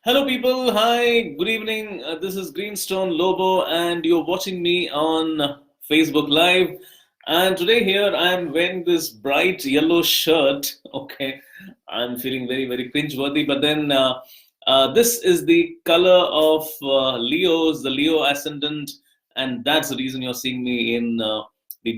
Hello, people. Hi, good evening. This is Greenstone Lobo, and you're watching me on Facebook Live. And today, here I am wearing this bright yellow shirt. Okay, I'm feeling very, very cringe-worthy. But then, this is the color of Leo's, the Leo Ascendant, and that's the reason you're seeing me in the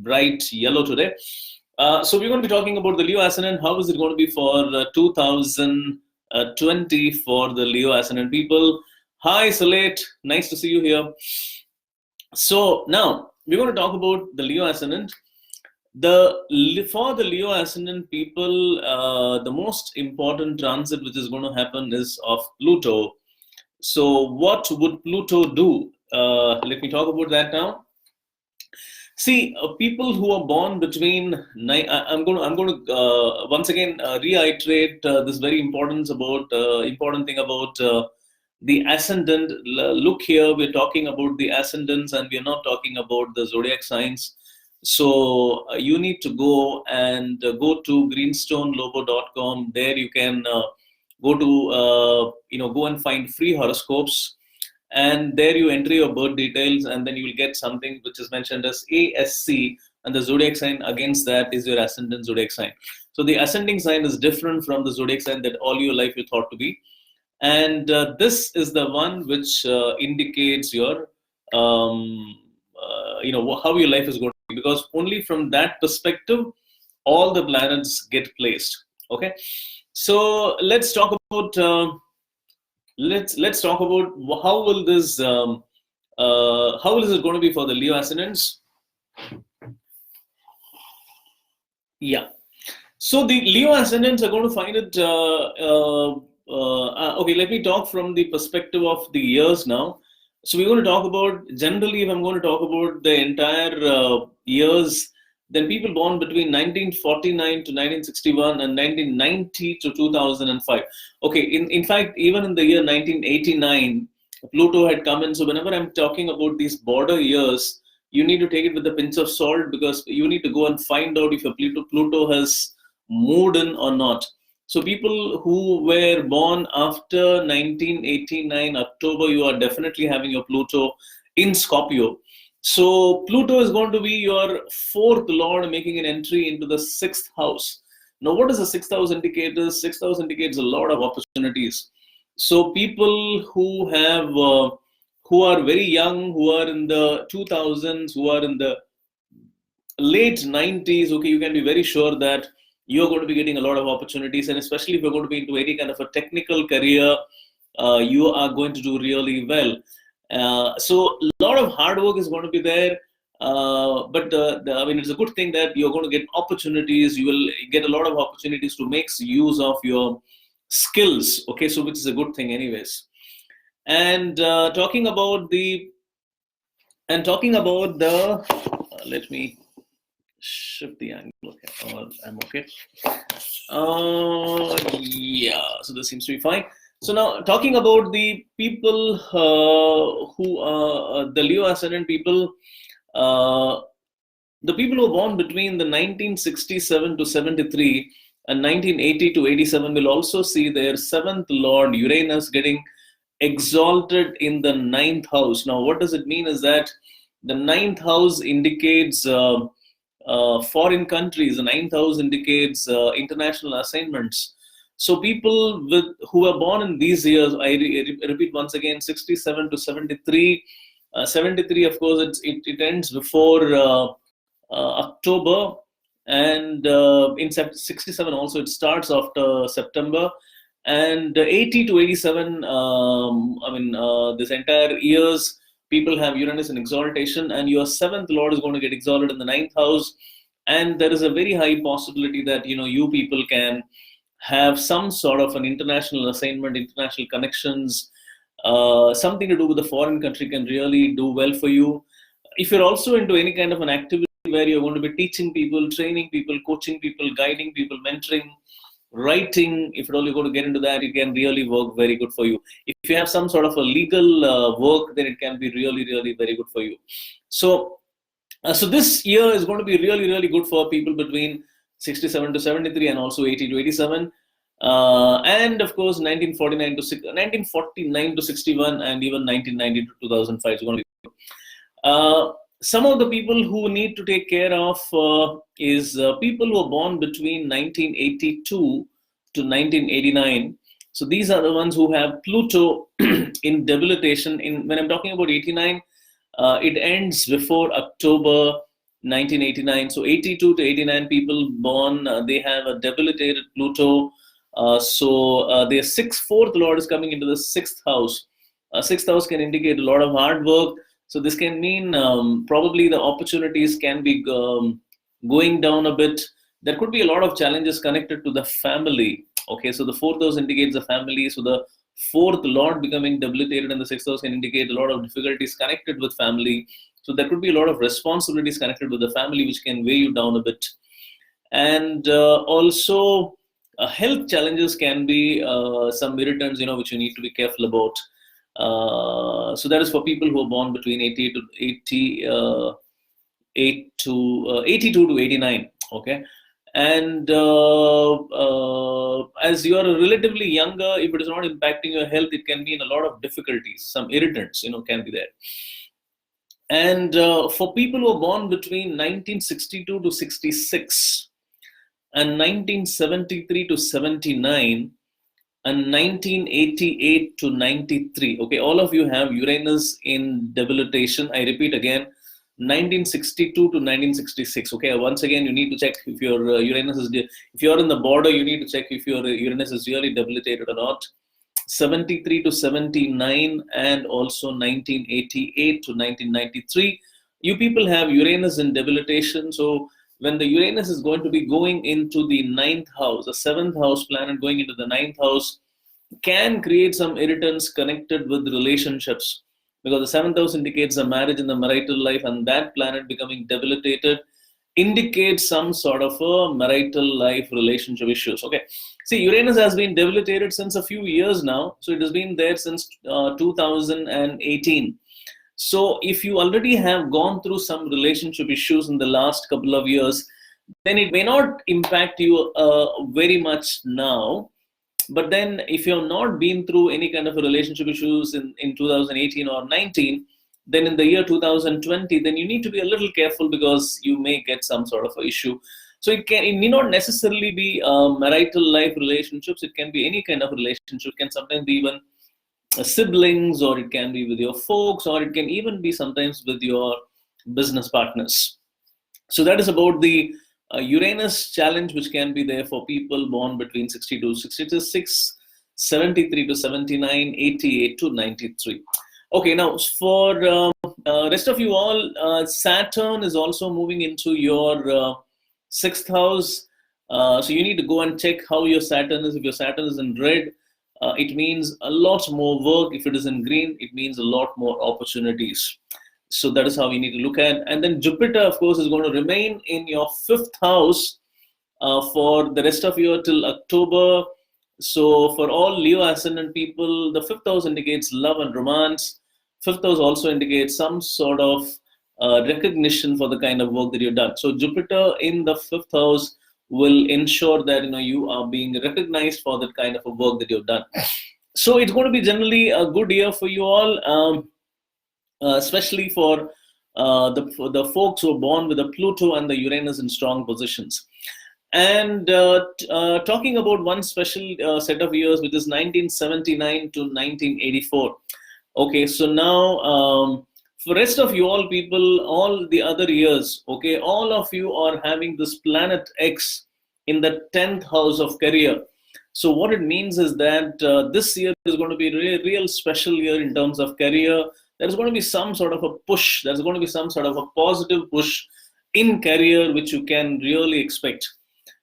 bright yellow today. So we're going to be talking about the Leo Ascendant. How is it going to be for 2020 for the Leo Ascendant people? Hi, Salate. Nice to see you here. So now we're going to talk about the Leo Ascendant. For the Leo Ascendant people, the most important transit which is going to happen is of Pluto. So what would Pluto do? Let me talk about that now. See, people who are born between I'm going to once again reiterate this very important thing about the ascendant. Look here, we're talking about the ascendants, and we're not talking about the zodiac signs. So you need to go and go to greenstonelobo.com. There you can go and find free horoscopes, and there you enter your birth details, and then you will get something which is mentioned as ASC, and the zodiac sign against that is your ascendant zodiac sign. So the ascending sign is different from the zodiac sign that all your life you thought to be, and this is the one which indicates your how your life is going to be, because only from that perspective all the planets get placed. Okay, so let's talk about how is it going to be for the Leo ascendants. Yeah, so the Leo ascendants are going to find it okay. Let me talk from the perspective of the years now. So we're going to talk about, generally, if I'm going to talk about the entire years, then people born between 1949 to 1961 and 1990 to 2005. Okay, in fact, even in the year 1989, Pluto had come in. So whenever I'm talking about these border years, you need to take it with a pinch of salt, because you need to go and find out if your Pluto has moved in or not. So people who were born after 1989 October, you are definitely having your Pluto in Scorpio. So Pluto is going to be your fourth lord, making an entry into the sixth house. Now, what does the sixth house indicate? Sixth house indicates a lot of opportunities. So people who are very young, who are in the 2000s, who are in the late 90s, okay, you can be very sure that you're going to be getting a lot of opportunities, and especially if you're going to be into any kind of a technical career, you are going to do really well. So a lot of hard work is going to be there, but I mean, it's a good thing that you're going to get opportunities. You will get a lot of opportunities to make use of your skills. Okay, so which is a good thing, anyways. And talking about the let me shift the angle. Okay, I'm okay. Yeah, so this seems to be fine. So now, talking about the people who are the Leo ascendant people, the people who were born between the 1967 to 73 and 1980 to 87 will also see their seventh lord Uranus getting exalted in the ninth house. Now, what does it mean is that the ninth house indicates foreign countries. The ninth house indicates international assignments. So people who are born in these years, I repeat once again, 67 to 73. 73, of course, it ends before October, and in 67 also it starts after September, and 80 to 87. This entire years, people have Uranus in exaltation, and your seventh lord is going to get exalted in the ninth house, and there is a very high possibility that you people can have some sort of an international assignment, international connections, something to do with the foreign country can really do well for you. If you're also into any kind of an activity where you're going to be teaching people, training people, coaching people, guiding people, mentoring, writing, if at all you're going to get into that, it can really work very good for you. If you have some sort of a legal work, then it can be really, really very good for you. So this year is going to be really, really good for people between 67 to 73 and also 80 to 87. And of course 1949 to 61, and even 1990 to 2005 is going to be. Some of the people who need to take care of is people who are born between 1982 to 1989. So these are the ones who have Pluto in debilitation. When I'm talking about 89, it ends before October 1989. So 82 to 89 people born, they have a debilitated Pluto. Their fourth lord is coming into the sixth house. Sixth house can indicate a lot of hard work. So this can mean probably the opportunities can be going down a bit. There could be a lot of challenges connected to the family. Okay, so the fourth house indicates the family. So the fourth lord becoming debilitated in the sixth house can indicate a lot of difficulties connected with family. So there could be a lot of responsibilities connected with the family, which can weigh you down a bit. And also health challenges can be some irritants, which you need to be careful about. So that is for people who are born between 82 to 89. Okay. And as you are relatively younger, if it is not impacting your health, it can mean a lot of difficulties. Some irritants, can be there. And for people who are born between 1962 to 66 and 1973 to 79 and 1988 to 93. Okay, all of you have Uranus in debilitation. I repeat again, 1962 to 1966. Okay, once again, you need to check if your Uranus is, if you're in the border, you need to check if your Uranus is really debilitated or not. 73 to 79 and also 1988 to 1993. You people have Uranus in debilitation. So when the Uranus is going to be going into the ninth house, the seventh house planet going into the ninth house can create some irritants connected with relationships, because the seventh house indicates a marriage in the marital life, and that planet becoming debilitated indicates some sort of a marital life relationship issues. Okay, see, Uranus has been debilitated since a few years now, so it has been there since 2018. So if you already have gone through some relationship issues in the last couple of years, then it may not impact you very much now. But then if you have not been through any kind of a relationship issues in 2018 or 19, then in the year 2020, then you need to be a little careful, because you may get some sort of issue. So it may not necessarily be marital life relationships. It can be any kind of relationship. It can sometimes be even siblings, or it can be with your folks, or it can even be sometimes with your business partners. So that is about the Uranus challenge, which can be there for people born between 62 to 66, 73 to 79, 88 to 93. Okay, now for rest of you all, Saturn is also moving into your sixth house. So you need to go and check how your Saturn is. If your Saturn is in red, it means a lot more work. If it is in green, it means a lot more opportunities. So that is how we need to look at. And then Jupiter, of course, is going to remain in your fifth house for the rest of year till October. So for all Leo ascendant people, the fifth house indicates love and romance. Fifth house also indicates some sort of recognition for the kind of work that you've done. So Jupiter in the fifth house will ensure that you are being recognized for that kind of a work that you've done. So it's going to be generally a good year for you all. Especially for the folks who are born with the Pluto and the Uranus in strong positions. And talking about one special set of years, which is 1979 to 1984. Okay, so now for rest of you all people, all the other years, okay, all of you are having this planet X in the 10th house of career. So what it means is that this year is going to be a real special year in terms of career. There's going to be some sort of a push. There's going to be some sort of a positive push in career, which you can really expect.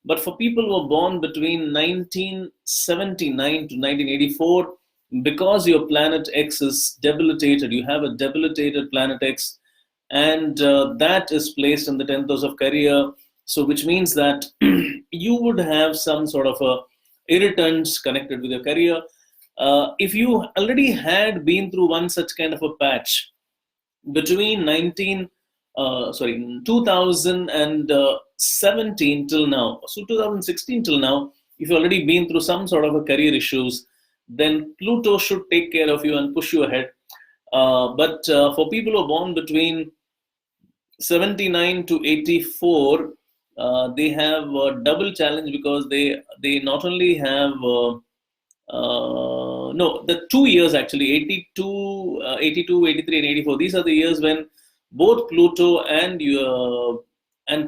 But for people who are born between 1979 to 1984, because your planet X is debilitated, you have a debilitated planet X, and that is placed in the 10th house of career. So which means that you would have some sort of a irritants connected with your career. If you already had been through one such kind of a patch between 2017 till now, so 2016 till now, if you've already been through some sort of a career issues, then Pluto should take care of you and push you ahead. But for people who are born between 79 to 84, they have a double challenge because they not only have no, the 2 years actually, 82, 82, 83, and 84. These are the years when both Pluto and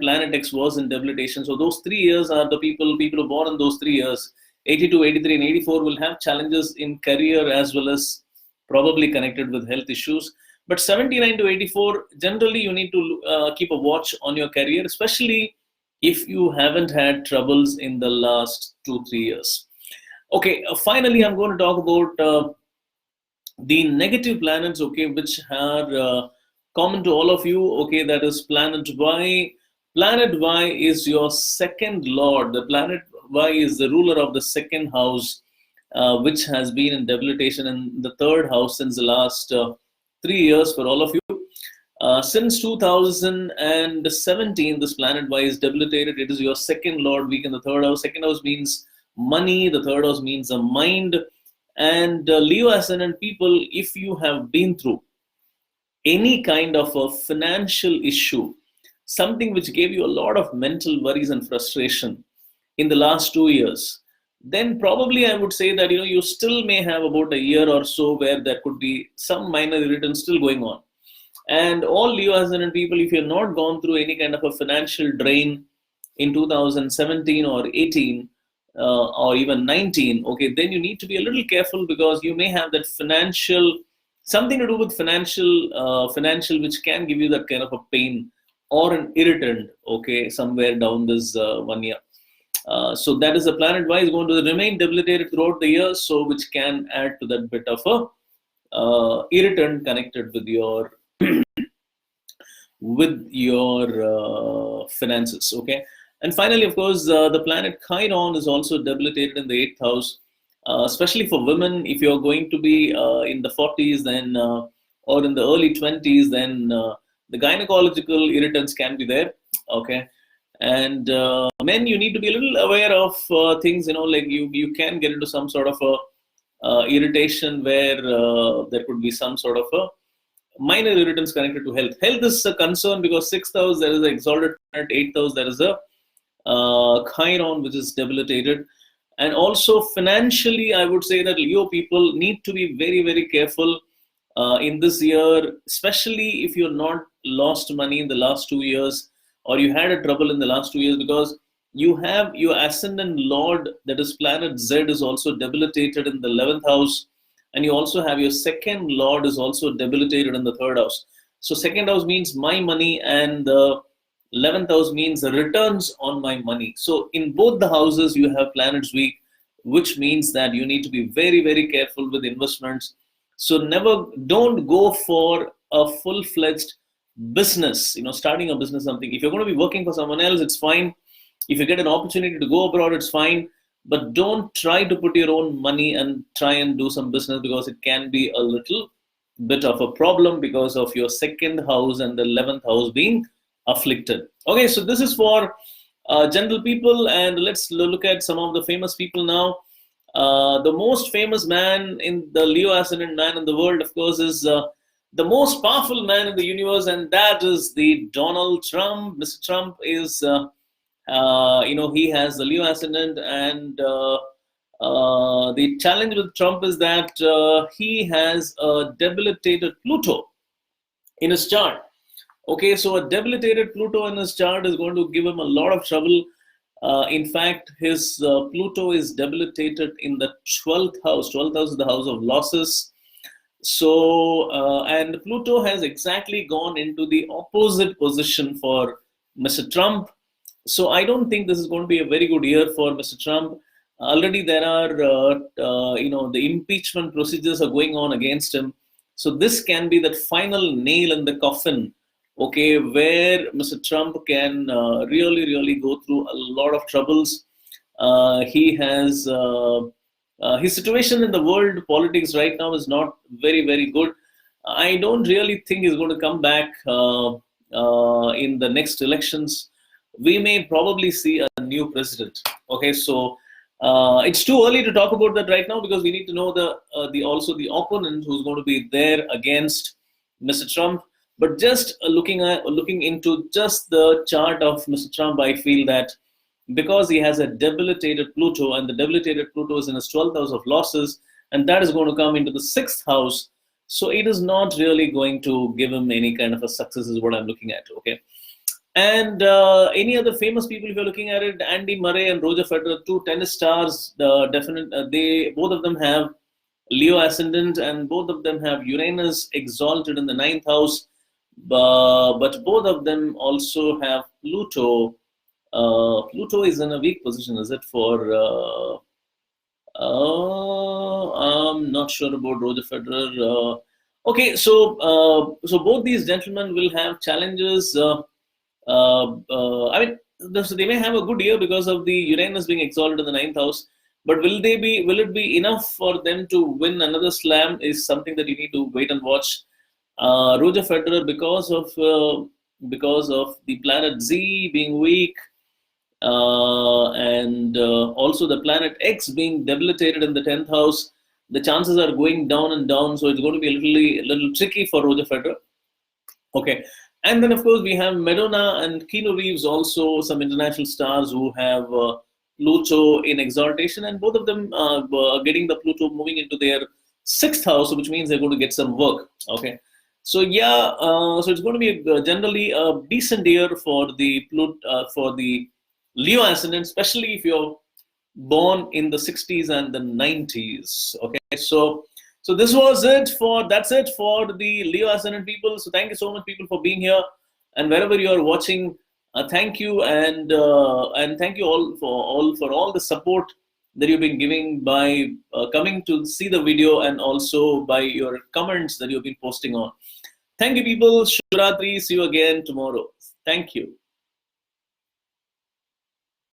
Planet X was in debilitation. So those 3 years are the people who born in those 3 years, 82, 83, and 84 will have challenges in career as well as probably connected with health issues. But 79 to 84, generally you need to keep a watch on your career, especially if you haven't had troubles in the last 2-3 years. Okay, finally, I'm going to talk about the negative planets, okay, which are common to all of you, okay, that is planet Y. Planet Y is your second lord. The planet Y is the ruler of the second house, which has been in debilitation in the third house since the last 3 years for all of you. Since 2017, this planet Y is debilitated. It is your second lord, weak in the third house. Second house means money, the third house means the mind. And Leo Ascendant people, if you have been through any kind of a financial issue, something which gave you a lot of mental worries and frustration in the last 2 years, then probably I would say that you still may have about a year or so where there could be some minor irritants still going on. And all Leo Ascendant people, if you've not gone through any kind of a financial drain in 2017 or 18 or even 19, okay, then you need to be a little careful because you may have that something to do with financial, which can give you that kind of a pain or an irritant, okay, somewhere down this 1 year. So that is the planet Y is going to remain debilitated throughout the year, so which can add to that bit of a irritant connected with your finances, okay. And finally, of course, the planet Chiron is also debilitated in the 8th house, especially for women. If you're going to be in the 40s, then or in the early 20s, then the gynecological irritants can be there, okay. And men, you need to be a little aware of things, like you can get into some sort of a irritation where there could be some sort of a minor irritants connected to health. Health is a concern because 6th house there is an exalted planet, 8th house there is a Chiron which is debilitated. And also financially, I would say that Leo people need to be very, very careful in this year, especially if you're not lost money in the last 2 years or you had a trouble in the last 2 years, because you have your ascendant lord, that is planet Z, is also debilitated in the 11th house. And you also have your second lord is also debilitated in the third house. So second house means my money and the 11th house means the returns on my money. So in both the houses you have planets weak, which means that you need to be very, very careful with investments. So don't go for a full-fledged business, starting a business, something. If you're going to be working for someone else, it's fine. If you get an opportunity to go abroad, it's fine. But don't try to put your own money and try and do some business, because it can be a little bit of a problem because of your second house and the 11th house being afflicted. Okay, so this is for general people, and let's look at some of the famous people now. The most famous man in the Leo Ascendant man in the world, of course, is the most powerful man in the universe, and that is the Donald Trump. Mr. Trump is he has the Leo Ascendant, and the challenge with Trump is that he has a debilitated Pluto in his chart. Okay, so a debilitated Pluto in his chart is going to give him a lot of trouble. In fact, his Pluto is debilitated in the 12th house. 12th house is the house of losses. So, and Pluto has exactly gone into the opposite position for Mr. Trump. So I don't think this is going to be a very good year for Mr. Trump. Already there are, the impeachment procedures are going on against him. So this can be that final nail in the coffin, okay, where Mr. Trump can really, really go through a lot of troubles. He has, his situation in the world politics right now is not very, very good. I don't really think he's going to come back in the next elections. We may probably see a new president. Okay, so It's too early to talk about that right now because we need to know the also the opponent who's going to be there against Mr. Trump. But just looking into just the chart of Mr. Trump, I feel that because he has a debilitated Pluto, and the debilitated Pluto is in his 12th house of losses, and that is going to come into the 6th house. So it is not really going to give him any kind of a success, is what I'm looking at. Okay. And any other famous people, if you're looking at it, Andy Murray and Roger Federer, two tennis stars, they both of them have Leo ascendant, and both of them have Uranus exalted in the ninth house. But both of them also have Pluto. Pluto is in a weak position, is it for? I'm not sure about Roger Federer. Okay, so both these gentlemen will have challenges. I mean, so they may have a good year because of the Uranus being exalted in the ninth house. But will it be enough for them to win another slam? Is something that you need to wait and watch. Roger Federer, because of the planet Z being weak, and also the planet X being debilitated in the 10th house, the chances are going down and down. So it's going to be a little tricky for Roger Federer. Okay. And then, of course, we have Madonna and Keanu Reeves, also some international stars who have Pluto in exaltation, and both of them are getting the Pluto moving into their 6th house, which means they're going to get some work. Okay. So yeah, so it's going to be generally a decent year for the for the Leo ascendant, especially if you're born in the 60s and the 90s. Okay, so that's it for the Leo ascendant people. So thank you so much, people, for being here, and wherever you are watching, thank you, and thank you for all the support that you've been giving by coming to see the video, and also by your comments that you've been posting on. Thank you, people. Shivratri. See you again tomorrow. Thank you.